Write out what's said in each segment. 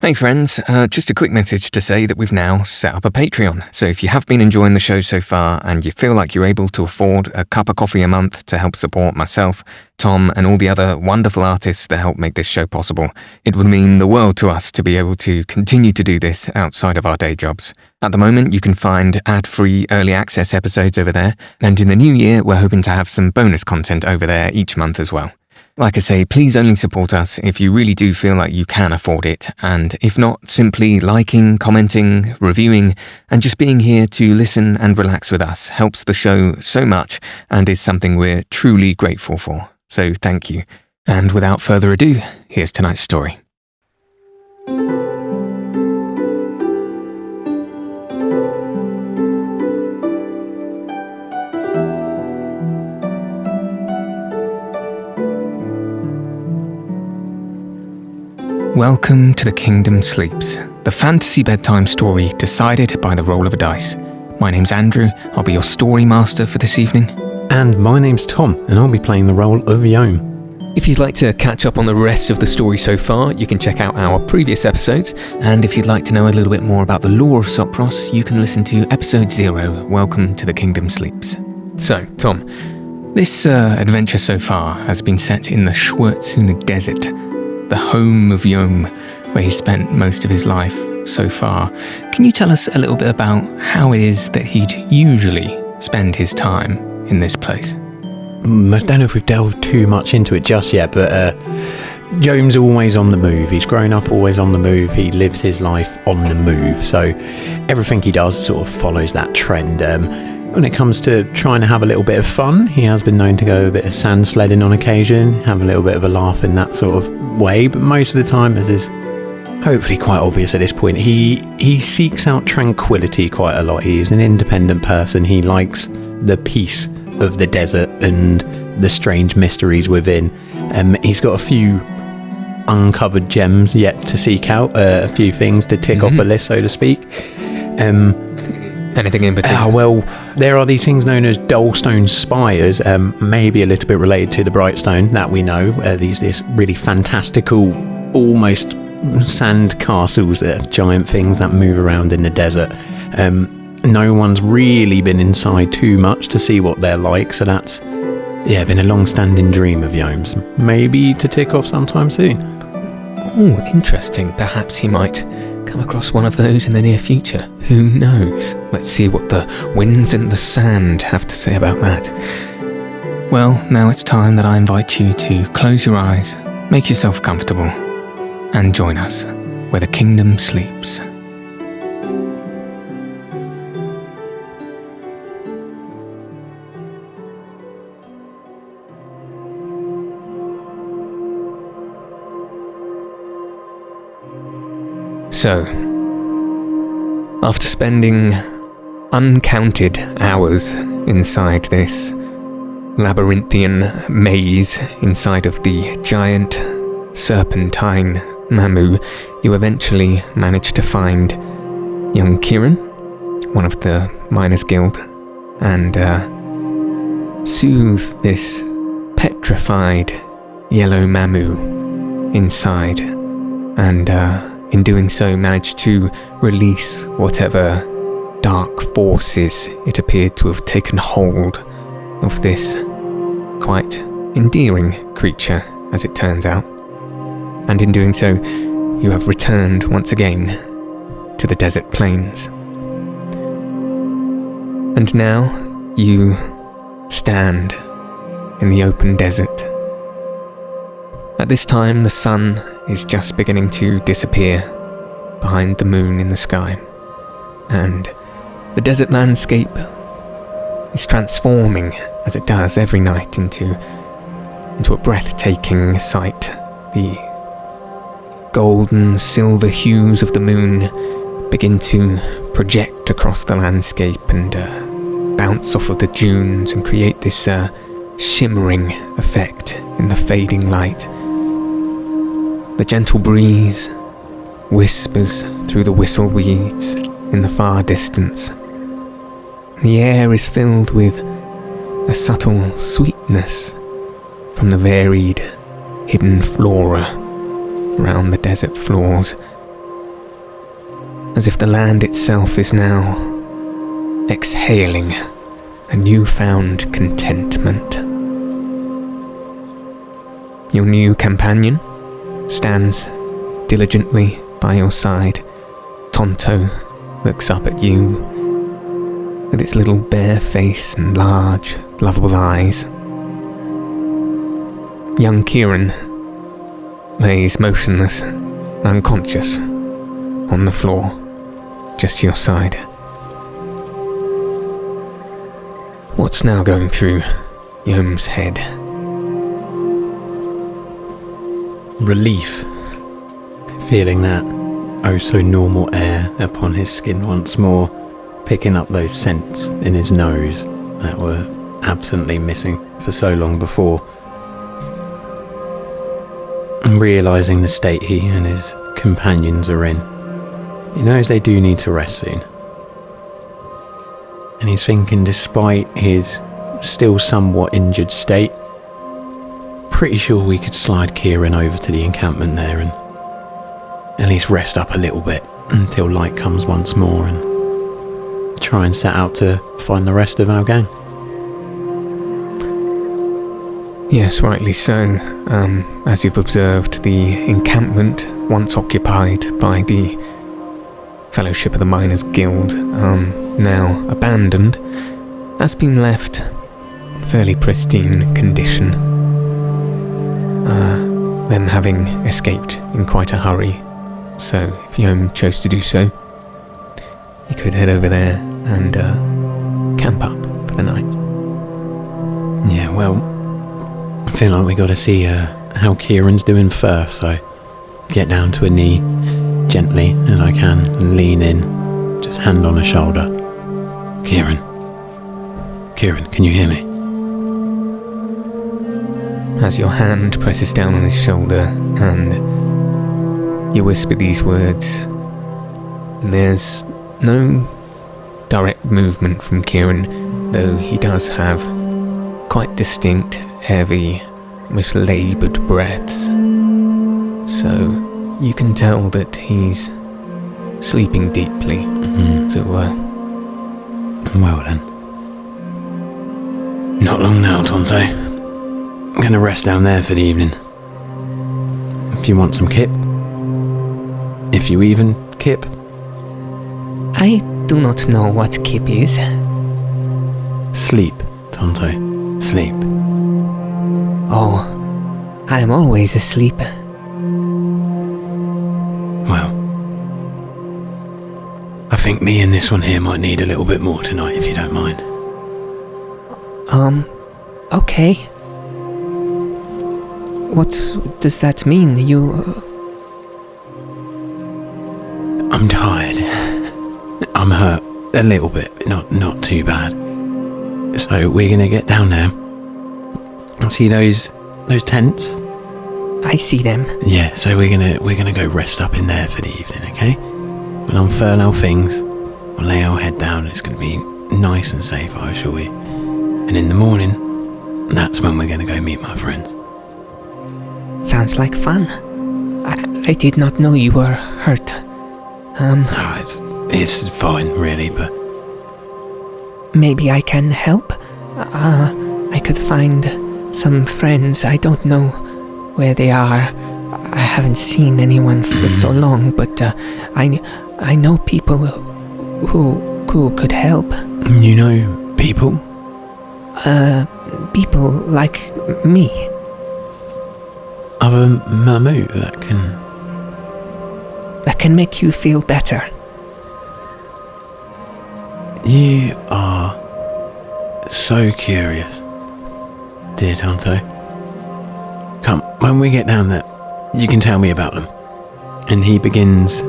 Hey friends, just a quick message to say that we've now set up a Patreon. So if you have been enjoying the show so far and you feel like you're able to afford a cup of coffee a month to help support myself, Tom, and all the other wonderful artists that help make this show possible, it would mean the world to us to be able to continue to do this outside of our day jobs. At the moment, you can find ad-free early access episodes over there, and in the new year, we're hoping to have some bonus content over there each month as well. Like I say, please only support us if you really do feel like you can afford it, and if not, simply liking, commenting, reviewing, and just being here to listen and relax with us helps the show so much and is something we're truly grateful for. So thank you. And without further ado, here's tonight's story. Welcome to The Kingdom Sleeps, the fantasy bedtime story decided by the roll of a dice. My name's Andrew, I'll be your story master for this evening. And my name's Tom, and I'll be playing the role of Yohm. If you'd like to catch up on the rest of the story so far, you can check out our previous episodes, and if you'd like to know a little bit more about the lore of Sopros, you can listen to episode 0, Welcome to The Kingdom Sleeps. So, Tom, this adventure so far has been set in the Schwurtzuna Desert, the home of Yohm, where he spent most of his life so far. Can you tell us a little bit about how it is that he'd usually spend his time in this place? I don't know if we've delved too much into it just yet, but Yohm's always on the move. He's grown up always on the move. He lives his life on the move. So everything he does sort of follows that trend. When it comes to trying to have a little bit of fun, he has been known to go a bit of sand sledding on occasion, have a little bit of a laugh in that sort of way, but most of the time, as is hopefully quite obvious at this point, he seeks out tranquility quite a lot. He is an independent person. He likes the peace of the desert and the strange mysteries within. He's got a few uncovered gems yet to seek out, a few things to tick off a list, so to speak. Anything in particular? Well, there are these things known as dullstone spires, maybe a little bit related to the brightstone that we know. This really fantastical, almost sand castles, giant things that move around in the desert. No one's really been inside too much to see what they're like, so that's been a long-standing dream of Yohm's. Maybe to tick off sometime soon. Oh, interesting. Perhaps he might come across one of those in the near future. Who knows? Let's see what the winds and the sand have to say about that. Well, now it's time that I invite you to close your eyes, make yourself comfortable, and join us where the kingdom sleeps. So, after spending uncounted hours inside this labyrinthian maze inside of the giant serpentine Mamü, you eventually manage to find young Kiren, one of the Miners Guild, and soothe this petrified yellow Mamü inside, and in doing so, managed to release whatever dark forces it appeared to have taken hold of this quite endearing creature, as it turns out. And in doing so, you have returned once again to the desert plains. And now you stand in the open desert. At this time, the sun is just beginning to disappear behind the moon in the sky, and the desert landscape is transforming, as it does every night, into a breathtaking sight. The golden silver hues of the moon begin to project across the landscape and bounce off of the dunes and create this shimmering effect in the fading light. The gentle breeze whispers through the whistle weeds in the far distance. The air is filled with a subtle sweetness from the varied, hidden flora around the desert floors, as if the land itself is now exhaling a newfound contentment. Your new companion stands diligently by your side. Tonto looks up at you with its little bare face and large, lovable eyes. Young Kiren lays motionless, unconscious, on the floor, just to your side. What's now going through Yohm's head? Relief. Feeling that oh so normal air upon his skin once more, picking up those scents in his nose that were absently missing for so long before, and realising the state he and his companions are in. He knows they do need to rest soon. And he's thinking, despite his still somewhat injured state, pretty sure we could slide Kiren over to the encampment there and at least rest up a little bit until light comes once more and try and set out to find the rest of our gang. Yes, rightly so. As you've observed, the encampment, once occupied by the Fellowship of the Miners Guild, now abandoned, has been left in fairly pristine condition. Them having escaped in quite a hurry. So, if Yohm chose to do so, you could head over there and camp up for the night. Yeah, well, I feel like we got to see how Kiren's doing first, so get down to a knee, gently as I can, and lean in, just hand on a shoulder. Kiren, can you hear me? As your hand presses down on his shoulder and you whisper these words, there's no direct movement from Kiren, though he does have quite distinct, heavy, mislaboured breaths. So you can tell that he's sleeping deeply, as it were. Well then. Not long now, Tonto. I'm going to rest down there for the evening. If you want some kip. If you even kip. I do not know what kip is. Sleep, Tonto. Sleep. Oh, I am always asleep. Well, I think me and this one here might need a little bit more tonight, if you don't mind. Okay. What does that mean? I'm tired. I'm hurt a little bit, but not too bad. So we're gonna get down there. See those tents? I see them. Yeah, so we're gonna go rest up in there for the evening, okay? We'll unfurl our things, we'll lay our head down, it's gonna be nice and safe, I assure you. And in the morning, that's when we're gonna go meet my friends. Sounds like fun. I did not know you were hurt. No, it's fine, really, but... Maybe I can help? I could find some friends. I don't know where they are. I haven't seen anyone for so long, but I know people who could help. You know people? People like me. Other Mamü That can make you feel better. You are so curious, dear Tonto. Come, when we get down there, you can tell me about them. And he begins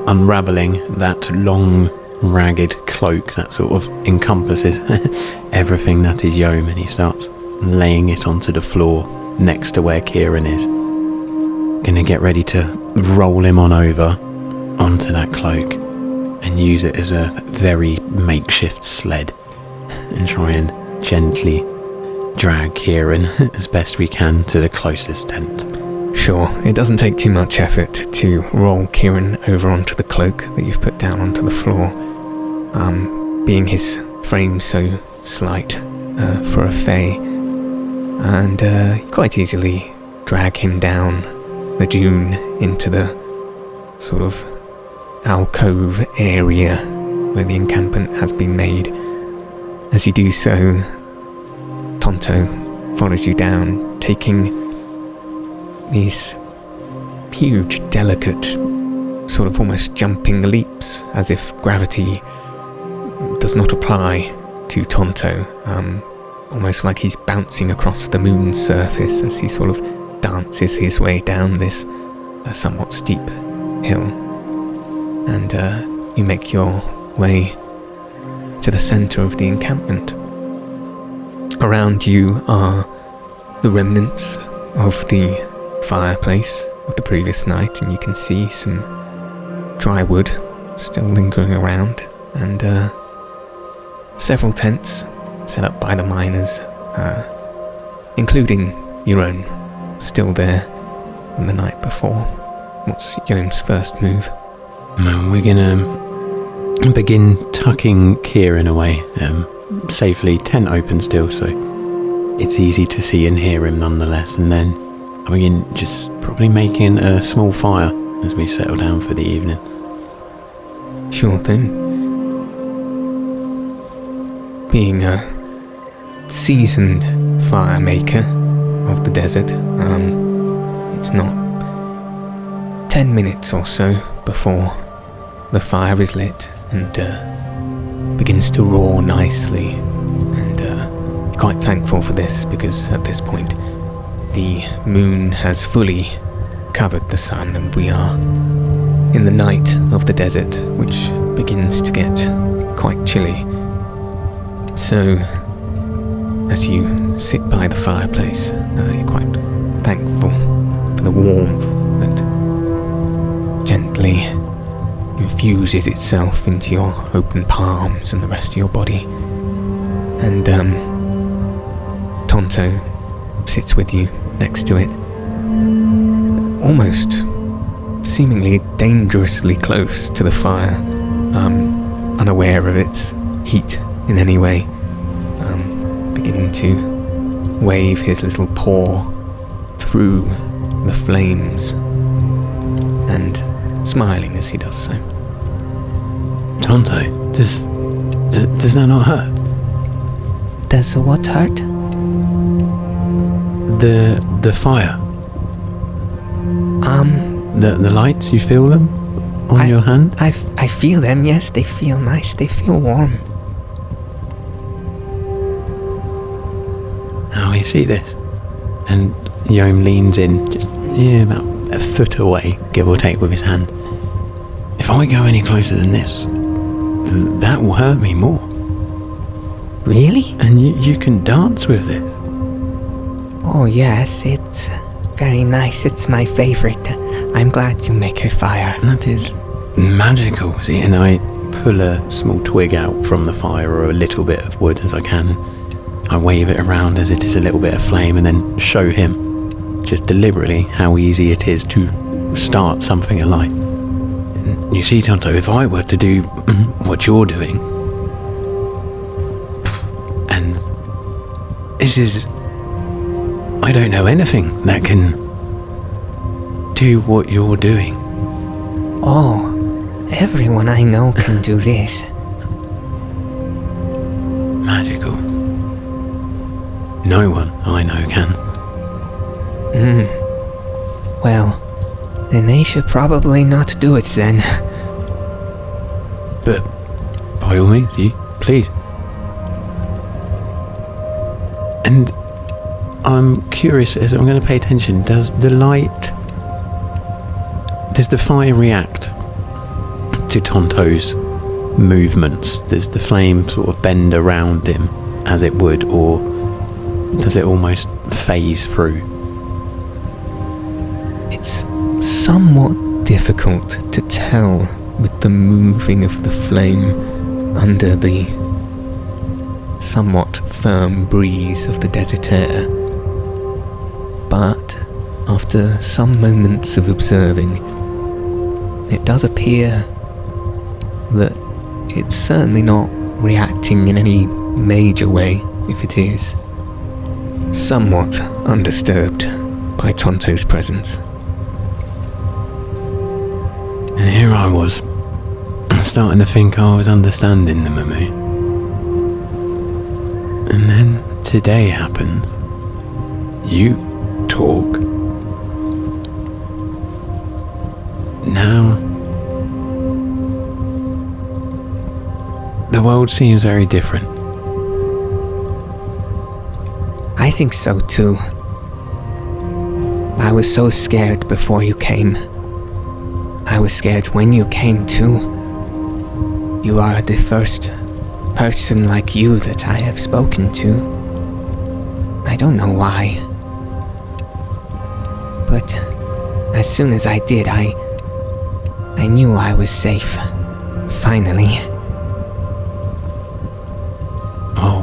unravelling that long, ragged cloak that sort of encompasses everything that is Yohm, and he starts laying it onto the floor next to where Kiren is. Gonna get ready to roll him on over onto that cloak and use it as a very makeshift sled and try and gently drag Kiren as best we can to the closest tent. Sure, it doesn't take too much effort to roll Kiren over onto the cloak that you've put down onto the floor. Being his frame so slight for a fae, and quite easily drag him down the dune into the sort of alcove area where the encampment has been made. As you do so, Tonto follows you down, taking these huge, delicate, sort of almost jumping leaps, as if gravity does not apply to Tonto, almost like he's bouncing across the moon's surface as he sort of dances his way down this somewhat steep hill. And you make your way to the centre of the encampment. Around you are the remnants of the fireplace of the previous night, and you can see some dry wood still lingering around, and several tents set up by the miners, including your own, still there from the night before. What's Yohm's first move? We're gonna begin tucking Kiren away, safely, tent open still, so it's easy to see and hear him nonetheless, and then I begin just probably making a small fire as we settle down for the evening. Sure thing. Being a seasoned fire maker of the desert, it's not 10 minutes or so before the fire is lit and begins to roar nicely, and you're quite thankful for this, because at this point the moon has fully covered the sun and we are in the night of the desert, which begins to get quite chilly. So as you sit by the fireplace, you're quite thankful for the warmth that gently infuses itself into your open palms and the rest of your body. And Tonto sits with you next to it, almost seemingly dangerously close to the fire, unaware of its heat in any way, beginning to wave his little paw through the flames and smiling as he does so. Tonto, does that not hurt? Does what hurt? The fire. The lights, you feel them on your hand? I feel them, yes, they feel nice, they feel warm. Oh, you see this? And Yohm leans in, just about a foot away, give or take, with his hand. If I go any closer than this, that will hurt me more. Really? And you can dance with this. Oh yes, it's very nice, it's my favourite. I'm glad you make a fire. That is magical. See, and I pull a small twig out from the fire, or a little bit of wood as I can. I wave it around as it is a little bit of flame, and then show him, just deliberately, how easy it is to start something alight. And you see, Tonto, if I were to do what you're doing, and this is... I don't know anything that can do what you're doing. Oh, everyone I know can do this. Magical. No one I know can. Well, then they should probably not do it then. But, by all means, please. And I'm curious, as I'm going to pay attention, does the fire react to Tonto's movements? Does the flame sort of bend around him as it would, or does it almost phase through? It's somewhat difficult to tell with the moving of the flame under the somewhat firm breeze of the desert air, but after some moments of observing, it does appear that it's certainly not reacting in any major way, if it is. Somewhat undisturbed by Tonto's presence. And here I was, starting to think I was understanding the Mamü. And then today happens. You talk. Now, the world seems very different. I think so too. I was so scared before you came. I was scared when you came too. You are the first person like you that I have spoken to. I don't know why. But as soon as I did, I knew I was safe. Finally. Oh,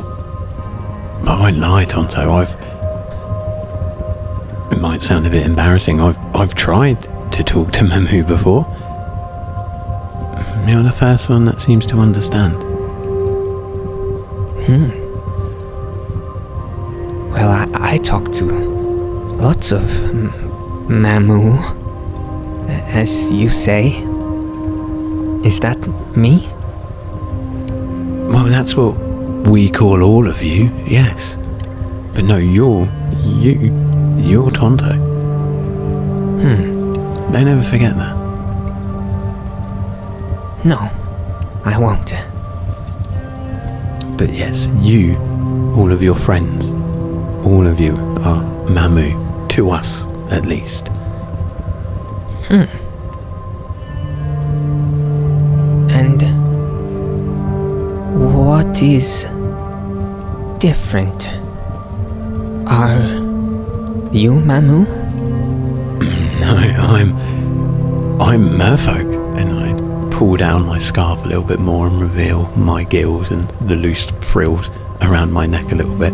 I won't lie, Tonto. It might sound a bit embarrassing. I've tried to talk to Mamü before. You're the first one that seems to understand. Well, I talked to lots of Mamü, as you say. Is that me? Well, that's what we call all of you, yes. But no, you're Tonto. Don't ever forget that. No, I won't. But yes, you, all of your friends, all of you are Mamü, to us at least. And what is different? Are you Mamü? No, I'm merfolk, and I pull down my scarf a little bit more and reveal my gills and the loose frills around my neck a little bit.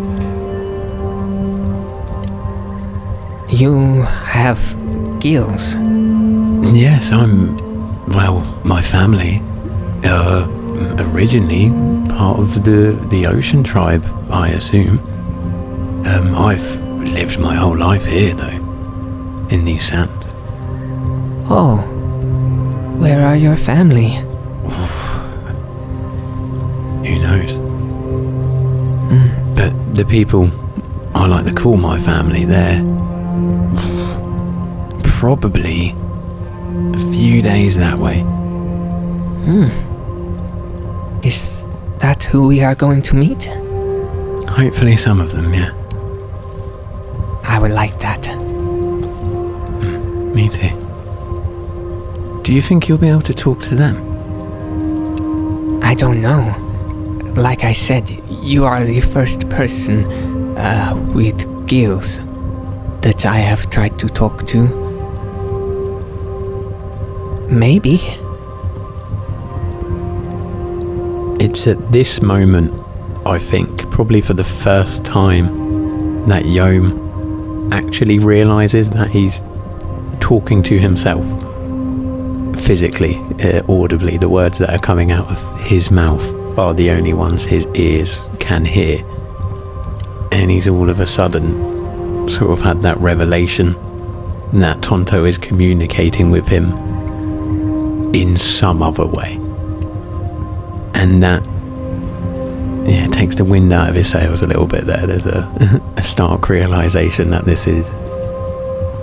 You have gills? Yes, my family, originally part of the ocean tribe, I assume. I've lived my whole life here, though, in these sands. Oh, where are your family? Who knows? But the people I like to call my family, they're probably a few days that way. Is that who we are going to meet? Hopefully some of them, yeah. I would like that. Me too. Do you think you'll be able to talk to them? I don't know. Like I said, you are the first person with gills that I have tried to talk to. Maybe. It's at this moment, I think, probably for the first time, that Yohm actually realises that he's talking to himself. Physically, audibly, the words that are coming out of his mouth are the only ones his ears can hear. And he's all of a sudden sort of had that revelation that Tonto is communicating with him in some other way. And that, yeah, takes the wind out of his sails a little bit there. There's a stark realisation that this is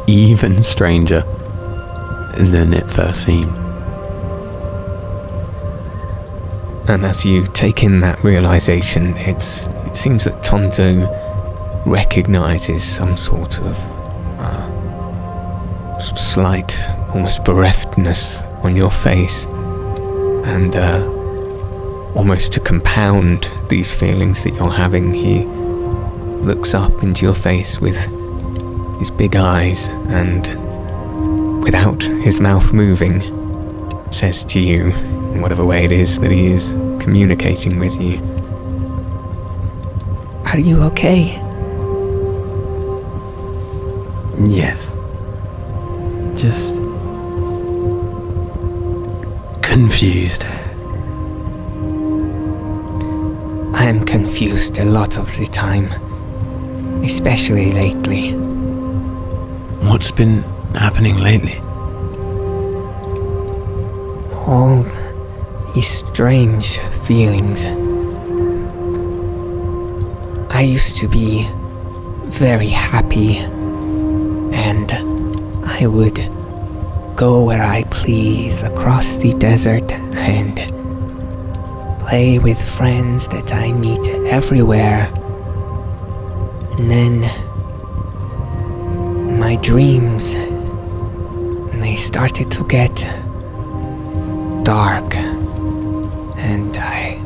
even stranger than it first seemed. And as you take in that realisation, it seems that Tonto recognises some sort of slight, almost bereftness on your face, and almost to compound these feelings that you're having, he looks up into your face with his big eyes and, without his mouth moving, says to you, in whatever way it is that he is communicating with you, Are you okay? Yes, Just confused. I'm confused a lot of the time, especially lately. What's been happening lately? All these strange feelings. I used to be very happy, and I would go where I please across the desert and play with friends that I meet everywhere. And then my dreams, they started to get dark, and I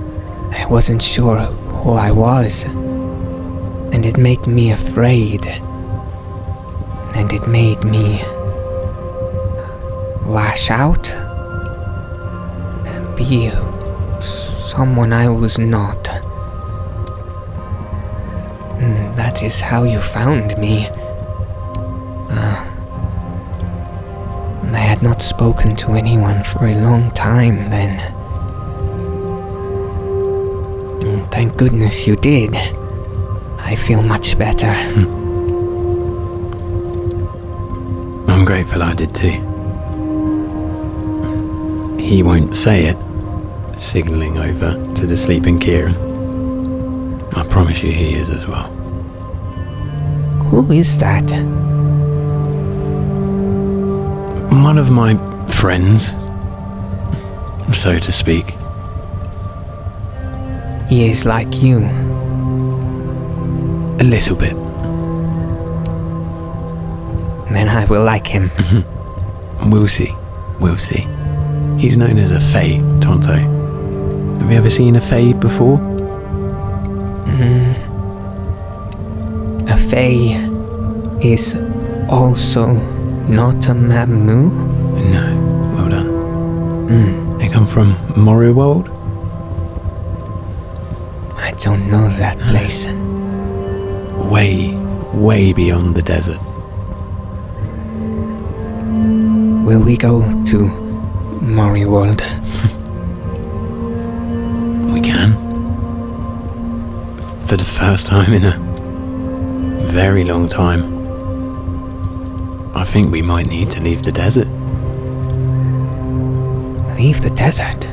wasn't sure who I was, and it made me afraid, and it made me lash out and be someone I was not. That is how you found me. I had not spoken to anyone for a long time then. Thank goodness you did. I feel much better. I'm grateful I did too. He won't say it, signalling over to the sleeping Kiren. I promise you he is as well. Who is that? One of my friends, so to speak. He is like you. A little bit. Then I will like him. We'll see. We'll see. He's known as a Fae, Tonto. Have you ever seen a Fae before? A Fae is also not a Mamü? No, well done. They come from Mamü world? I don't know that place. Way beyond the desert. Will we go to Mamü world? We can. For the first time in a very long time. I think we might need to leave the desert. Leave the desert?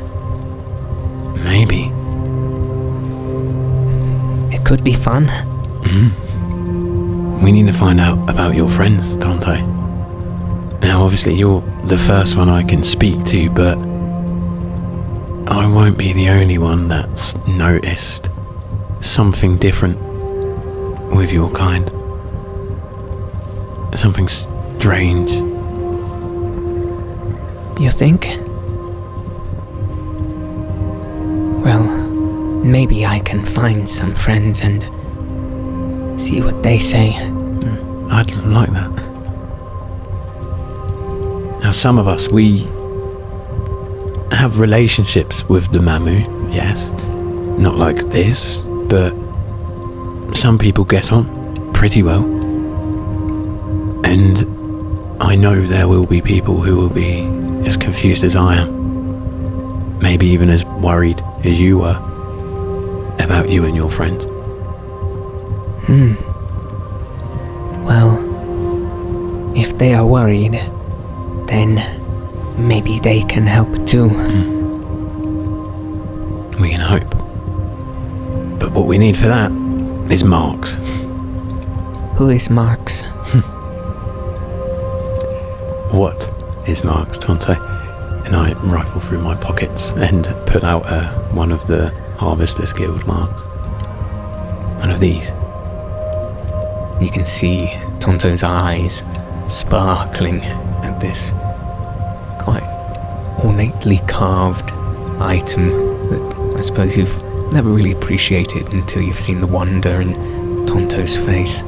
Maybe. It could be fun. We need to find out about your friends, Tonto. Now, obviously, you're the first one I can speak to, but I won't be the only one that's noticed something different with your kind. Something strange. You think? Well, maybe I can find some friends and see what they say. I'd like that. Now, some of us, we have relationships with the Mamü, yes. Not like this, but some people get on pretty well. And I know there will be people who will be as confused as I am. Maybe even as worried as you were about you and your friends. Well, if they are worried, then maybe they can help too. We can hope. But what we need for that is Marks. Who is Marks? What is Marks, Tonto? And I rifle through my pockets and put out one of the Harvester's Guild marks. One of these. You can see Tonto's eyes sparkling at this quite ornately carved item that I suppose you've never really appreciated until you've seen the wonder in Tonto's face.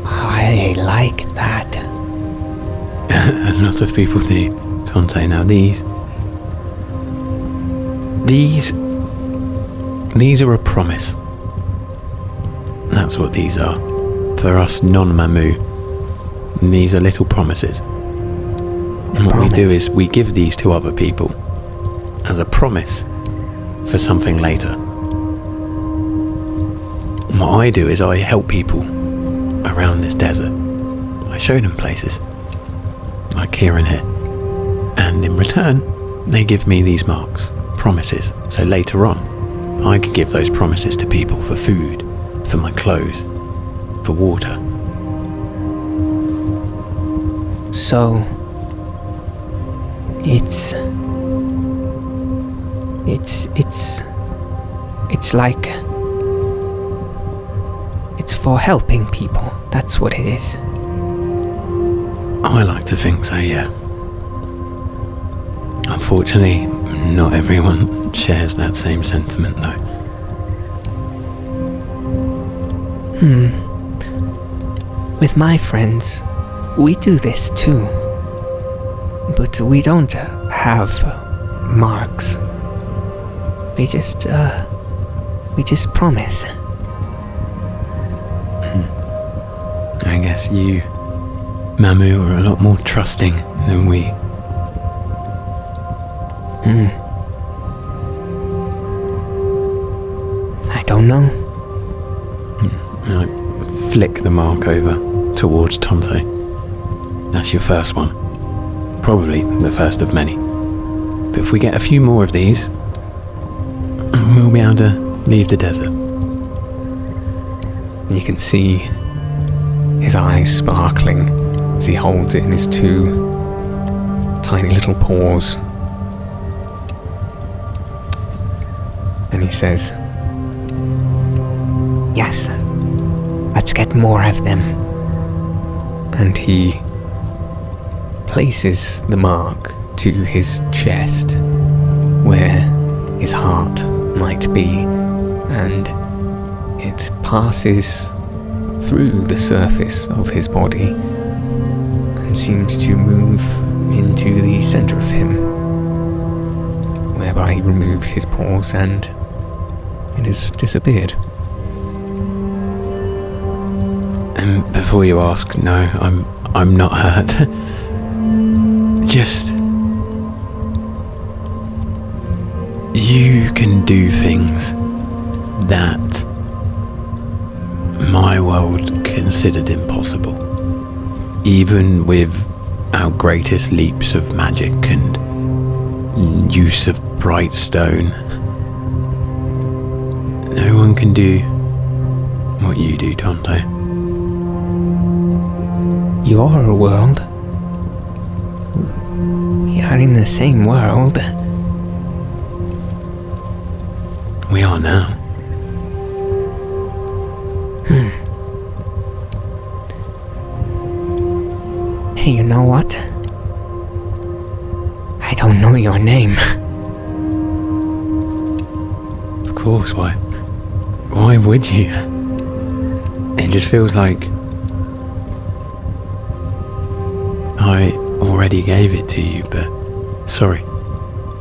I like that. A lot of people do, Tonto. Now these are a promise. That's what these are. For us non-Mamü, And these are little promises. And what we do is we give these to other people as a promise for something later. And what I do is I help people around this desert. I show them places, like Kiren here. And in return, they give me these marks, promises. So later on, I could give those promises to people for food, for my clothes, for water. So, it's like, it's for helping people. That's what it is. I like to think so, yeah. Unfortunately, not everyone shares that same sentiment, though. With my friends, we do this too. But we don't have marks. We just promise. I guess you, Mamü, are a lot more trusting than we. I don't know. I flick the mark over towards Tonto. That's your first one. Probably the first of many. But if we get a few more of these, we'll be able to leave the desert. You can see his eyes sparkling as he holds it in his two tiny little paws. And he says, Yes. Let's get more of them. and he places the mark to his chest where his heart might be, and it passes through the surface of his body and seems to move into the center of him, whereby he removes his paws and it has disappeared. And before you ask, no, I'm not hurt. Just, you can do things that my world considered impossible, even with our greatest leaps of magic and use of bright stone. No one can do what you do, Tonto. Your world? We are in the same world. We are now. Hey, you know what? I don't know your name. Of course, why? Why would you? It just feels like I already gave it to you, but sorry.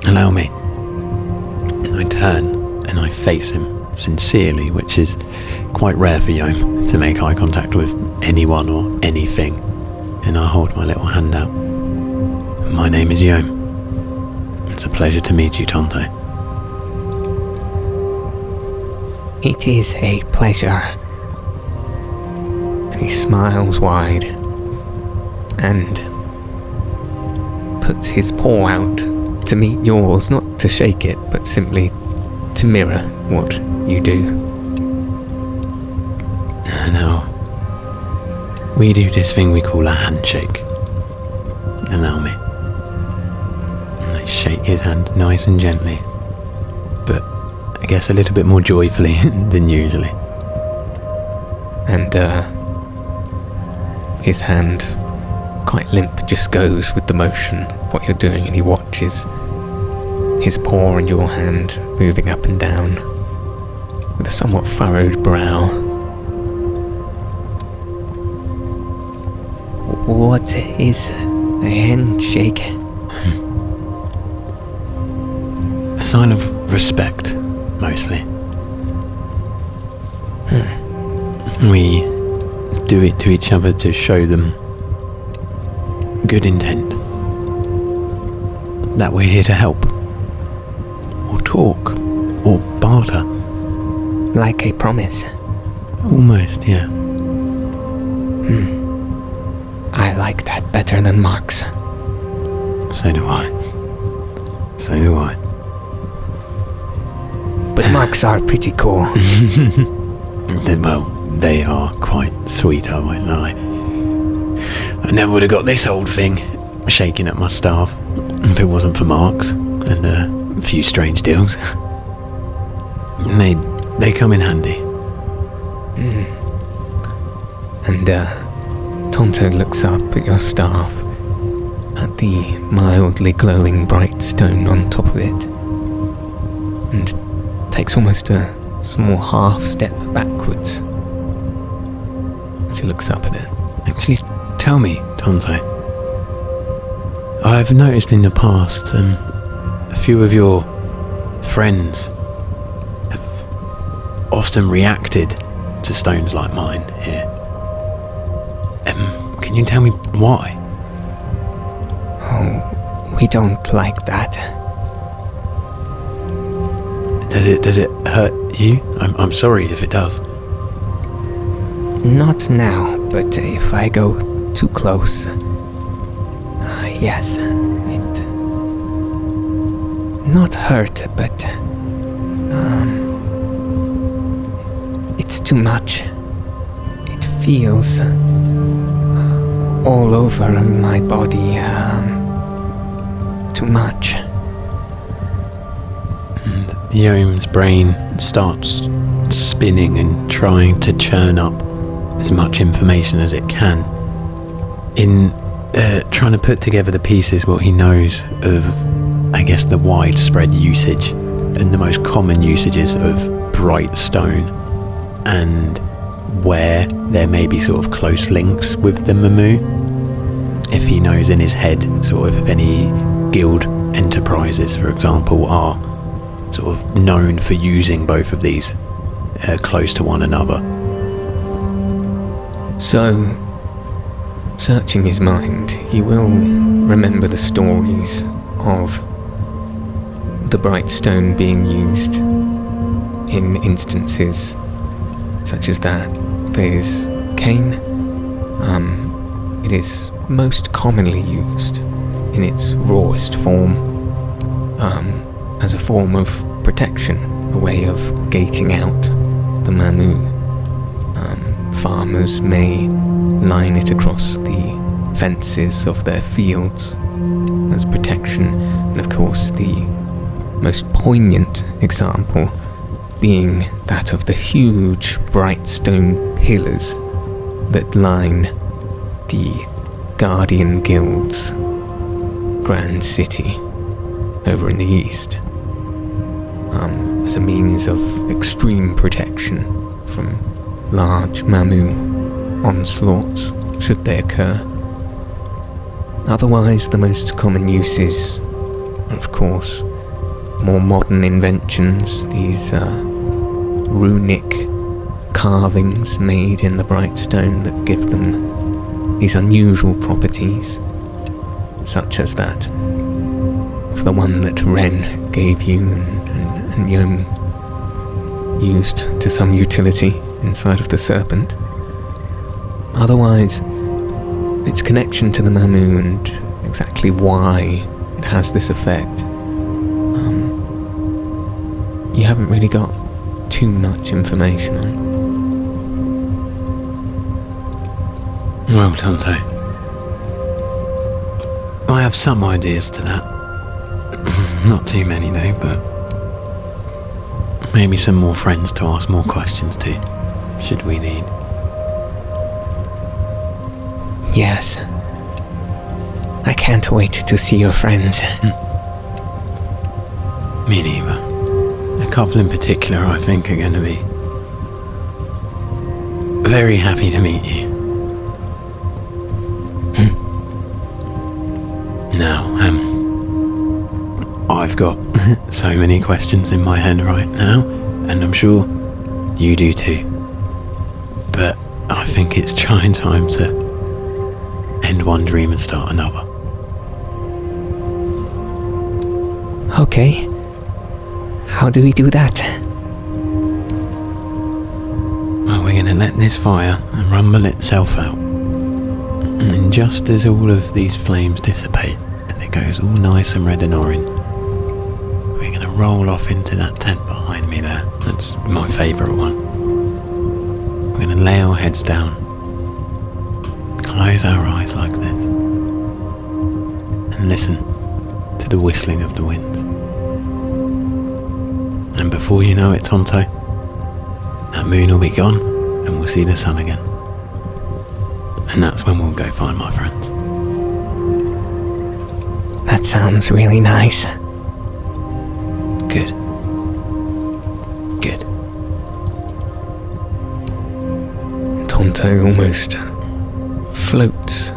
Allow me. I turn and I face him sincerely, which is quite rare for Yohm to make eye contact with anyone or anything. And I hold my little hand out. My name is Yohm. It's a pleasure to meet you, Tonto. It is a pleasure. And he smiles wide and puts his paw out to meet yours, not to shake it, but simply to mirror what you do. Now, we do this thing we call a handshake. Allow me. And I shake his hand nice and gently, but I guess a little bit more joyfully than usually. And his hand, quite limp, just goes with the motion of what you're doing, and he watches his paw and your hand moving up and down with a somewhat furrowed brow. What is a handshake? A sign of respect, mostly. We do it to each other to show them good intent. That we're here to help, or talk, or barter. Like a promise. Almost, yeah. I like that better than Mark's. So do I. So do I. But Mark's are pretty cool. Well, they are quite sweet, I won't lie. I never would have got this old thing shaking at my staff if it wasn't for Marks and a few strange deals. They come in handy. And Tonto looks up at your staff, at the mildly glowing bright stone on top of it, and takes almost a small half step backwards as he looks up at it. Actually, tell me, Tonto. I've noticed in the past a few of your friends have often reacted to stones like mine here. Can you tell me why? Oh, we don't like that. Does it hurt you? I'm sorry if it does. Not now, but if I go too close. Yes, it... Not hurt, but... It's too much. It feels... all over my body, too much. And Yohm's brain starts spinning and trying to churn up as much information as it can in trying to put together the pieces, what he knows of, I guess, the widespread usage and the most common usages of bright stone, and where there may be sort of close links with the Mamü. If he knows in his head sort of if any guild enterprises, for example, are sort of known for using both of these close to one another. So, searching his mind, he will remember the stories of the bright stone being used in instances such as that. There's cane. It is most commonly used in its rawest form as a form of protection, a way of gating out the Mamü. Farmers may line it across the fences of their fields as protection, and of course the most poignant example being that of the huge bright stone pillars that line the Guardian Guild's grand city over in the east, as a means of extreme protection from large Mamü onslaughts should they occur. Otherwise, the most common uses are, of course, more modern inventions, these runic carvings made in the bright stone that give them these unusual properties, such as that of the one that Ren gave you and Yohm used to some utility inside of the serpent. Otherwise, its connection to the Mamü and exactly why it has this effect, you haven't really got too much information on. Well, Tonto, I have some ideas to that. Not too many though, but maybe some more friends to ask more questions to, should we need. Yes. I can't wait to see your friends. Me neither. A couple in particular I think are going to be very happy to meet you. Now, I've got so many questions in my head right now, and I'm sure you do too. But I think it's trying time to end one dream and start another. Okay. How do we do that? Well, we're going to let this fire rumble itself out. And then just as all of these flames dissipate, and it goes all nice and red and orange, we're going to roll off into that tent behind me there. That's my favourite one. We're going to lay our heads down, close our eyes like this, and listen to the whistling of the wind. And before you know it, Tonto, that moon will be gone and we'll see the sun again. And that's when we'll go find my friends. That sounds really nice. Good. Good. Tonto almost floats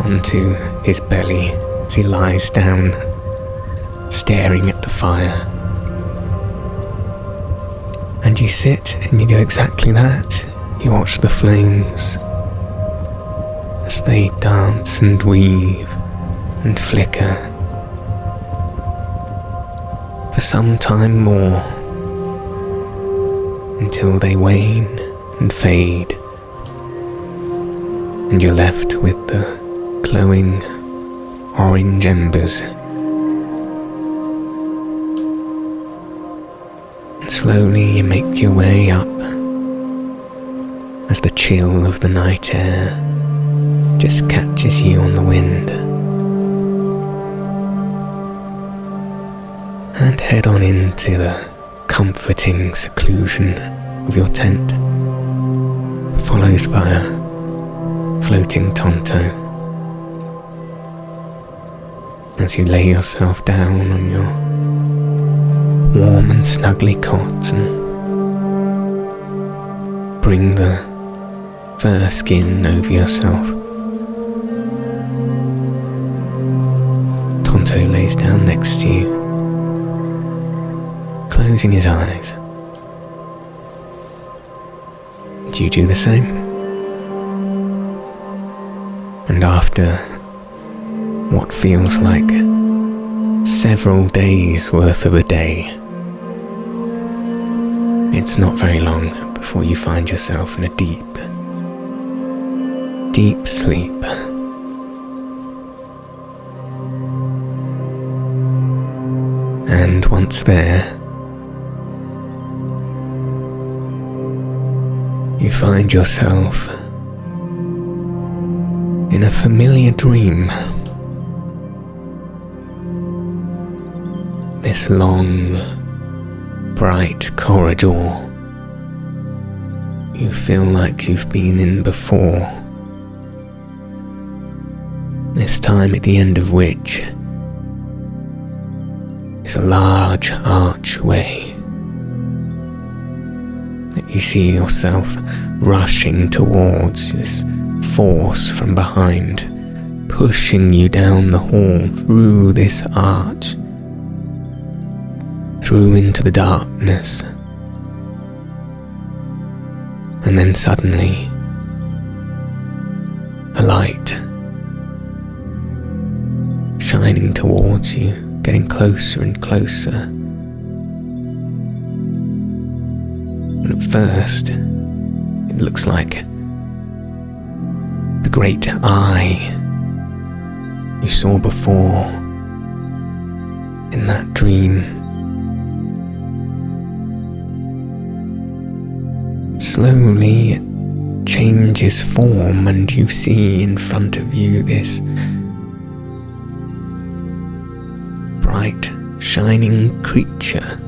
onto his belly as he lies down, staring at the fire. And you sit and you do exactly that. You watch the flames as they dance and weave and flicker for some time more, until they wane and fade, and you're left with the glowing orange embers. And slowly you make your way up as the chill of the night air just catches you on the wind, and head on into the comforting seclusion of your tent, followed by a floating Tonto. As you lay yourself down on your warm and snuggly cot and bring the fur skin over yourself, Tonto lays down next to you, closing his eyes. Do you do the same? And after what feels like several days worth of a day, it's not very long before you find yourself in a deep, deep sleep. And once there, you find yourself in a familiar dream. This long, bright corridor you feel like you've been in before, this time at the end of which is a large archway that you see yourself rushing towards, this force from behind pushing you down the hall, through this arch, through into the darkness. And then suddenly, a light shining towards you, getting closer and closer. And at first, it looks like the great eye you saw before in that dream. Slowly it changes form, and you see in front of you this bright, shining creature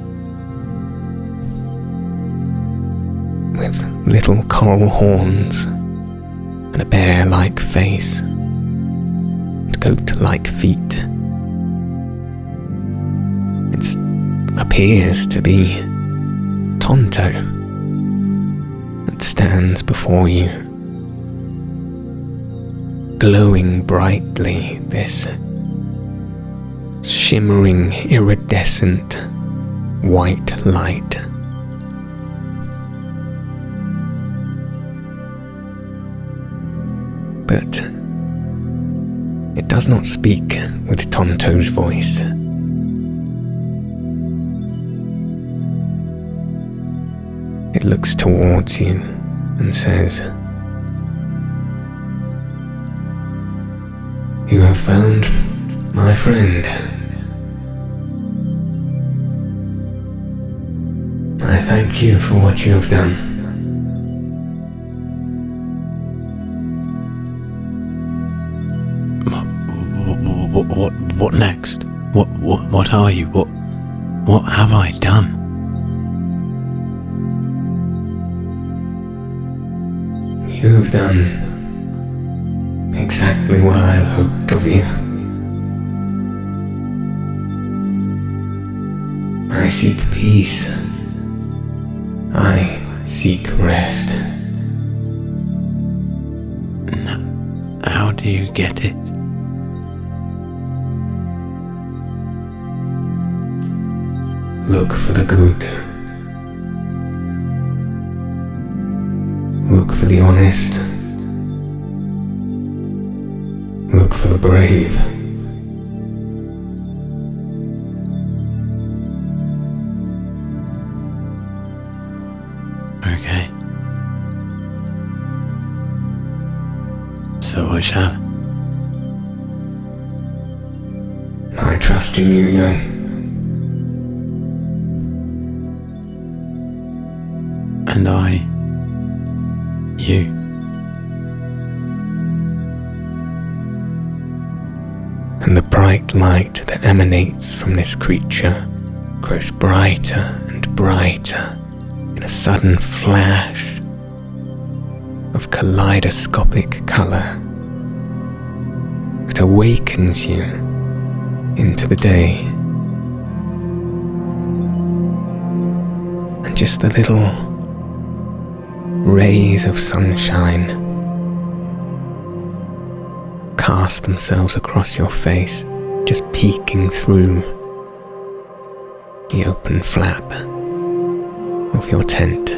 with little coral horns and a bear-like face and goat-like feet. It appears to be Tonto that stands before you, glowing brightly, this shimmering, iridescent white light. But It does not speak with Tonto's voice. It looks towards you and says, "You have found my friend. I thank you for what you have done. What next? What are you? What have I done?" You have done exactly what I have hoped of you. I seek peace. I seek rest. How do you get it? Look for the good. Look for the honest. Look for the brave. Okay. So I shall. I trust in you, Yohm. And I, you. And the bright light that emanates from this creature grows brighter and brighter in a sudden flash of kaleidoscopic colour that awakens you into the day. And just the little rays of sunshine cast themselves across your face, just peeking through the open flap of your tent.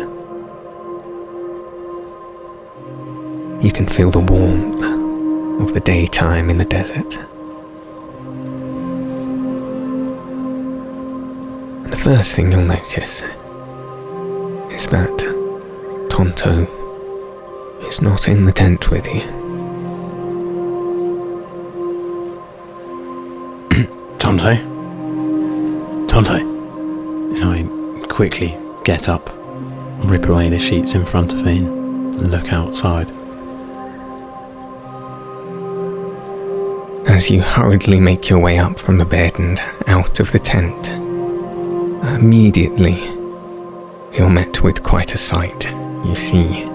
You can feel the warmth of the daytime in the desert. And the first thing you'll notice is that Tonto is not in the tent with you. Tonto? And I quickly get up, rip away the sheets in front of me and look outside. As you hurriedly make your way up from the bed and out of the tent, immediately you're met with quite a sight. You see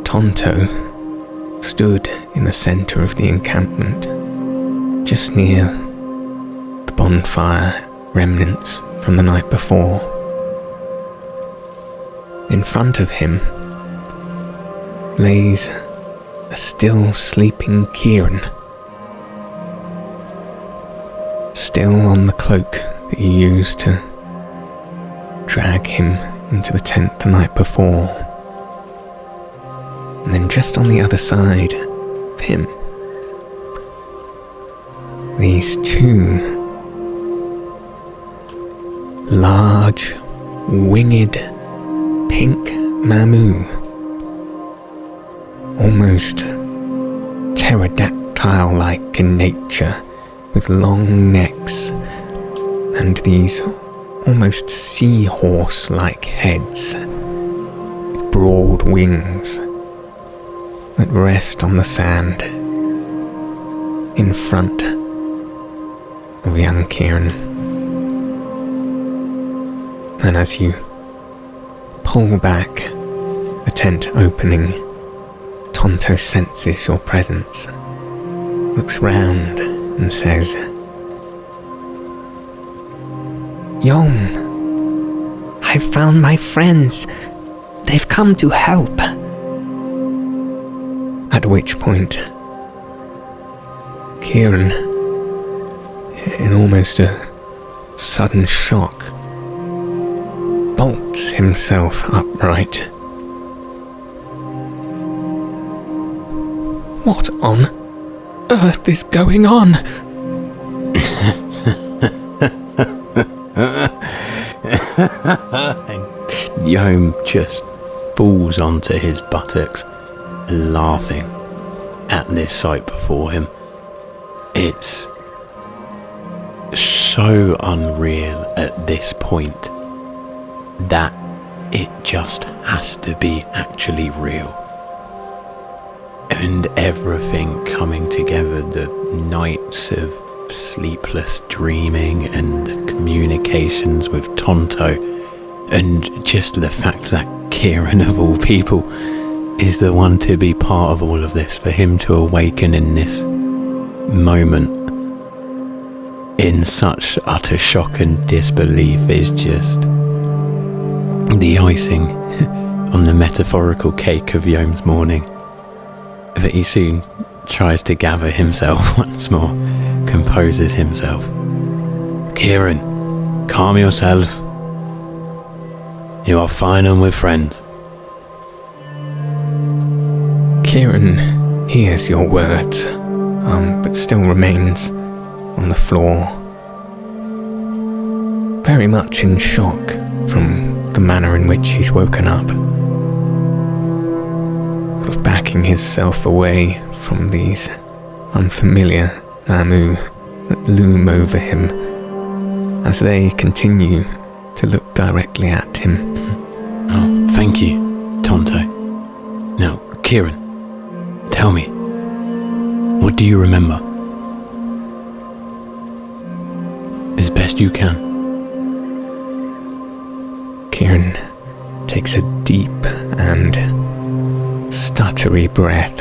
Tonto stood in the centre of the encampment, just near the bonfire remnants from the night before. In front of him lays a still sleeping Kiren, still on the cloak that you used to drag him into the tent the night before. And then just on the other side of him, these two large, winged, pink Mamü, almost pterodactyl-like in nature, with long necks and these almost seahorse-like heads, with broad wings that rest on the sand in front of young Kiren. And as you pull back the tent opening, Tonto senses your presence, looks round and says, Yohm, I've found my friends. They've come to help. at which point Kiren, in almost a sudden shock, bolts himself upright. What on earth is going on? Yohm just falls onto his buttocks, laughing at this sight before him. It's so unreal at this point that it just has to be actually real. And everything coming together, the nights of sleepless dreaming and the communications with Tonto, and just the fact that Kiren, of all people, is the one to be part of all of this, for him to awaken in this moment in such utter shock and disbelief is just the icing on the metaphorical cake of Yohm's morning. But he soon tries to gather himself once more, composes himself. Kiren, calm yourself. You are fine and with friends. Kiren hears your words, but still remains on the floor, very much in shock from the manner in which he's woken up, sort of backing himself away from these unfamiliar Mamü that loom over him as they continue to look directly at him. Oh, thank you, Tonto. Now, Kiren, tell me, what do you remember? As best you can. Kiren takes a deep and stuttery breath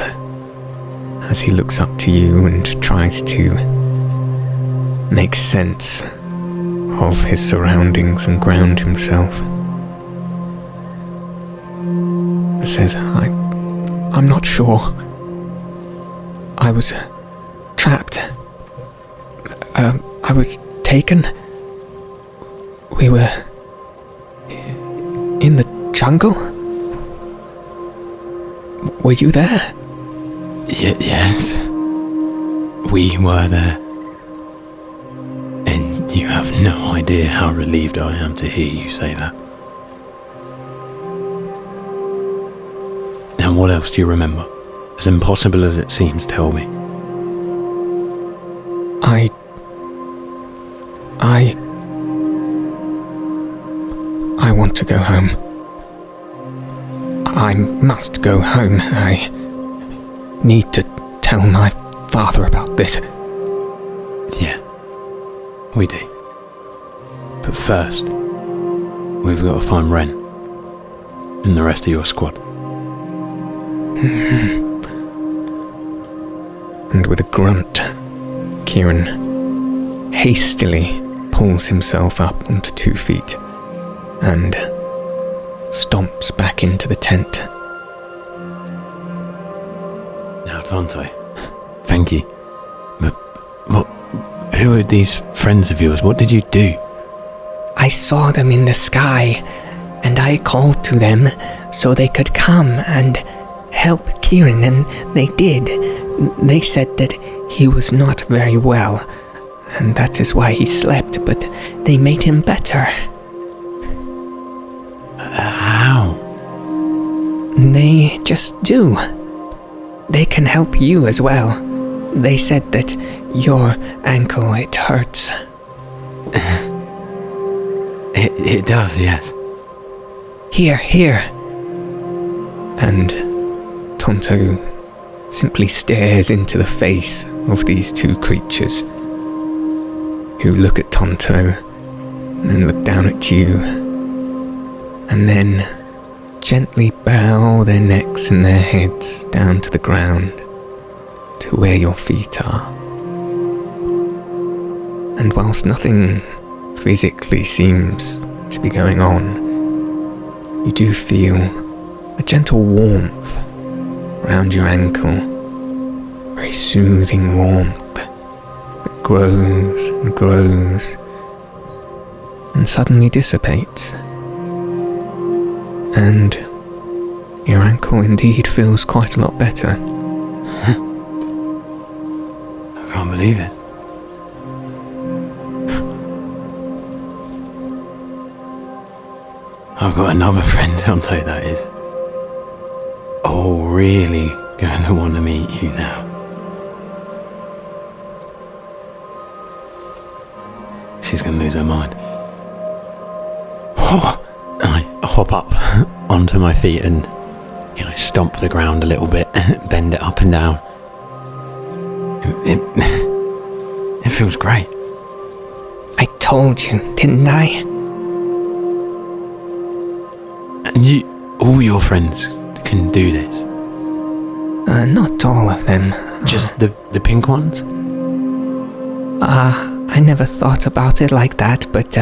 as he looks up to you and tries to make sense of his surroundings and ground himself. He says, I'm not sure. I was trapped. I was taken. We were in the jungle? Were you there? Yes. We were there. And you have no idea how relieved I am to hear you say that. Now, what else do you remember? As impossible as it seems, tell me. I want to go home. I must go home. I need to tell my father about this. Yeah, we do. But first, we've got to find Ren and the rest of your squad. And with a grunt, Kiren hastily pulls himself up onto 2 feet and stomps back into the tent. Now, Tonto, thank you. But who are these friends of yours? What did you do? I saw them in the sky, and I called to them so they could come and help Kiren, and they did. They said that he was not very well, and that is why he slept, but they made him better. How? They just do. They can help you as well. They said that your ankle, it hurts. It does, yes. Here. And Tonto simply stares into the face of these 2 creatures, who look at Tonto and then look down at you, and then gently bow their necks and their heads down to the ground, to where your feet are. And whilst nothing physically seems to be going on, you do feel a gentle warmth around your ankle, very soothing warmth that grows and grows and suddenly dissipates. And your ankle indeed feels quite a lot better. can't believe it. I've got another friend, Tonto, that is. Oh, really going to want to meet you now. She's going to lose her mind. And I hop up onto my feet and, stomp the ground a little bit, bend it up and down. It feels great. I told you, didn't I? And all your friends can do this? Not all of them. Just the pink ones? I never thought about it like that, but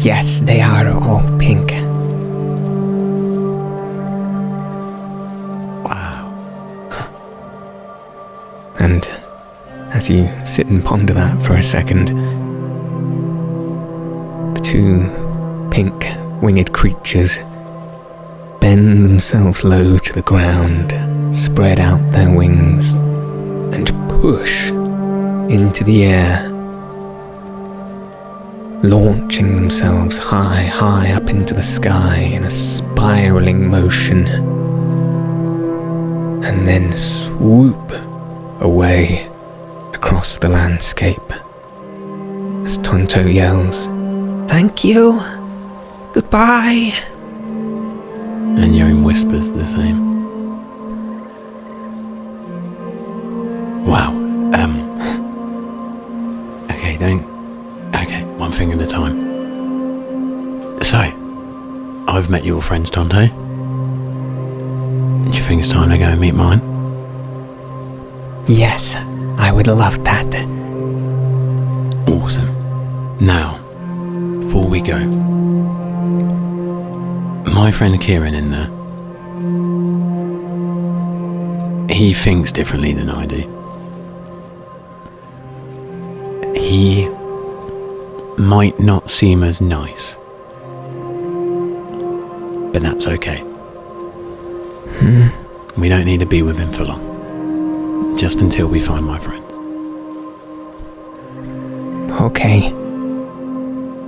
yes, they are all pink. Wow. And as you sit and ponder that for a second, the two pink winged creatures bend themselves low to the ground, spread out their wings, and push into the air, launching themselves high up into the sky in a spiraling motion, and then swoop away across the landscape as Tonto yells, "Thank you. Goodbye." And Yohm whispers the same. Wow. Okay, one thing at a time. So, I've met your friends, Tonto. Do you think it's time to go and meet mine? Yes, I would love that. Awesome. Now, before we go, my friend Kiren in there, he thinks differently than I do. He might not seem as nice, but that's okay. We don't need to be with him for long, just until we find my friend. Okay.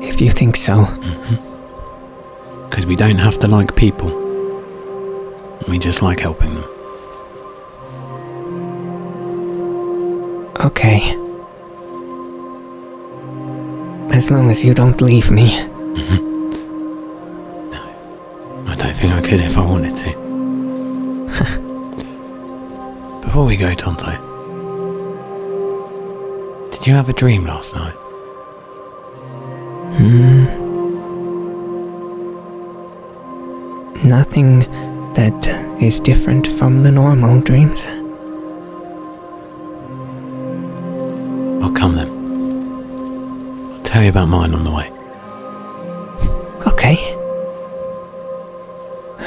If you think so. Because we don't have to like people. We just like helping them. Okay. As long as you don't leave me. No, I don't think I could if I wanted to. Before we go, Tonto, did you have a dream last night? Nothing that is different from the normal dreams. Well, come then. I'll tell you about mine on the way. Okay.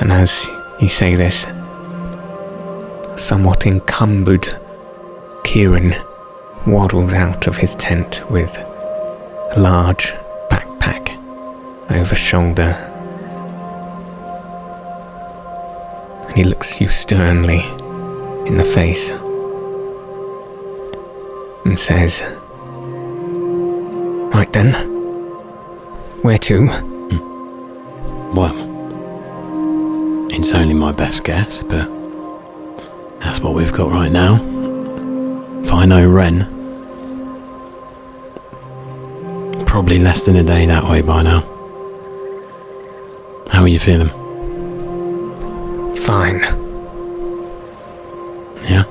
and as you say this, somewhat encumbered, Kiren waddles out of his tent with a large backpack over shoulder. And he looks you sternly in the face and says, "Right then, where to?" Well, it's only my best guess, but that's what we've got right now. If I know Ren, probably less than a day that way by now. How are you feeling? Fine. Yeah?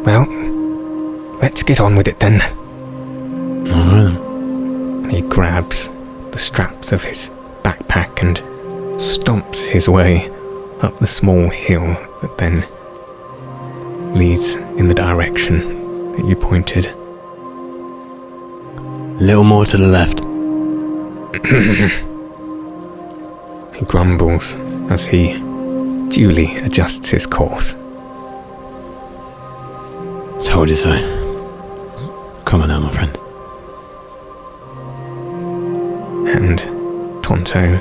Well, let's get on with it then. Alright then. And he grabs the straps of his backpack and stomps his way up the small hill that then leads in the direction that you pointed. A little more to the left. He grumbles as he duly adjusts his course. Told you so. Come on now, my friend. And Tonto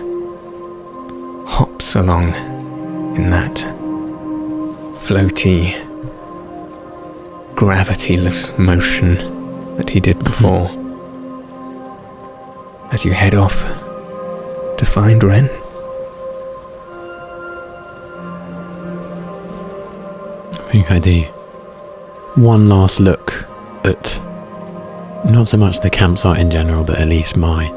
hops along in that floaty, gravityless motion that he did before. As you head off to find Ren. I think I do one last look at not so much the campsite in general, but at least my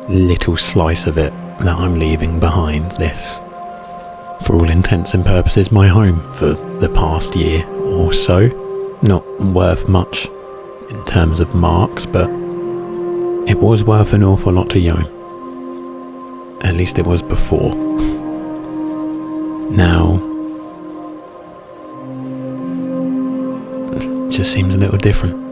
little slice of it that I'm leaving behind. This, for all intents and purposes, my home for the past year or so. Not worth much in terms of marks, but it was worth an awful lot to Yohm. At least it was before. Now, it just seems a little different.